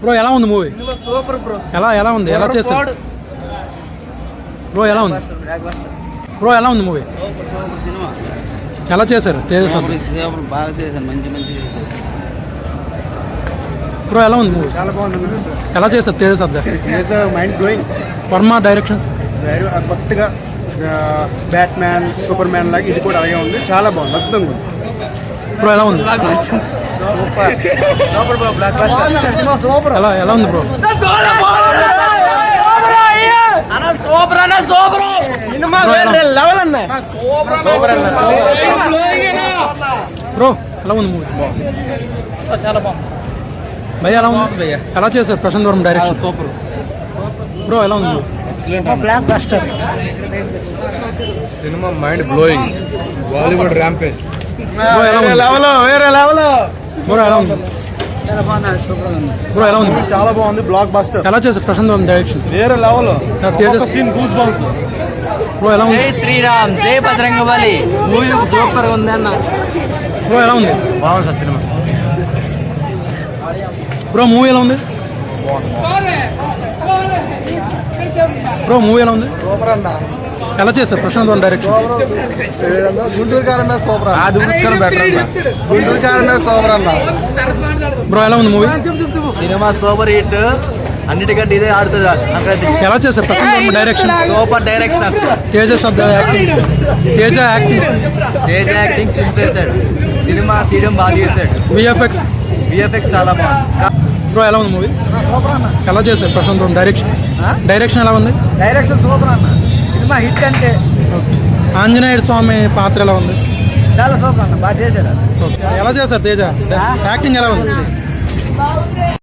Bro ఎలా ఉంది movie? Super bro. ఎలా ఉంది? ఎలా చేశారు బ్రో? ఎలా ఉంది బ్రో? ఎలా ఉంది మూవీ? ఎలా చేశారు తేజ సర్దా? బాగా చేశారు, మంచి బ్రో ఎలా ఉంది మూవీ? చాలా బాగుంది. ఎలా చేశారు తేజ సర్దా? Mind blowing. వర్మ డైరెక్షన్ కొత్తగా బ్యాట్ మ్యాన్, సూపర్ మ్యాన్ లాగా ఇది కూడా అలాగే ఉంది. చాలా బాగుంది, అద్భుతంగా ఉంది. బ్రో ఎలా ఉంది? ఎలా ఉంది బ్రో? బ్రో ఎలా ఉంది మూవీ? చాలా బాగుంది భయ్య ఎలా ఉంది? ఎలా చేశారు Prashanth Varma direction? Super bro ఎలా ఉంది? Blockbuster cinema mind blowing. Bollywood rampage. Bro ఎలా ఉంది? వేరే లెవెల్. బ్రో ఎలా ఉంది? చాలా బాగుంది, సూపర్ ఉంది. బ్రో ఎలా ఉంది? చాలా బాగుంది, బ్లాక్ బస్టర్. ఎలా చేశారు ప్రశాంత్ వర్మ డైరెక్షన్? వేరే level. Tejas goose bumps. Bro ఎలా ఉంది? జై శ్రీరామ్, జై బజరంగబలి. మూవీ సూపర్ ఉంది అన్న. బ్రో ఎలా ఉంది? బాగుంది సార్ సినిమా. బ్రో మూవీ ఎలా ఉంది? బ్రో మూవీ ఎలా ఉంది? సూపర్ అన్న. ఎలా చేశారు ప్రశాంత్ వర్మ డైరెక్షన్? గుంటూరు కారం మీద సూపర్ అన్న. అది పుష్కరం బెటర్ అన్న. గుంటూరు కారం మీద సూపర్ అన్న. బ్రో ఎలా ఉంది మూవీ? సినిమా సూపర్ హిట్, అన్నిటికంటే ఇదే ఆడుతుంది. ఎలా చేశారు Prashanth Varma direction? Super direction అసలు. తేజ సర్దా యాక్టింగ్. తేజ యాక్టింగ్ చింపేశాడు. సినిమా తీయడం బాగా చేశాడు. విఎఫ్ఎక్స్ చాలా బాగుంది. బ్రో ఎలా ఉంది మూవీ? సూపర్ అన్న. ఎలా చేశారు ప్రశాంత్ వర్మ డైరెక్షన్ ఎలా ఉంది? డైరెక్షన్ సూపర్ అన్న. సినిమా హిట్ అంటే ఆంజనేయుడు స్వామి పాత్ర ఎలా ఉంది? చాలా సూపర్ అన్న, బాగా చేశారు. ఎలా చేశారు తేజ యాక్టింగ్ ఎలా ఉంది?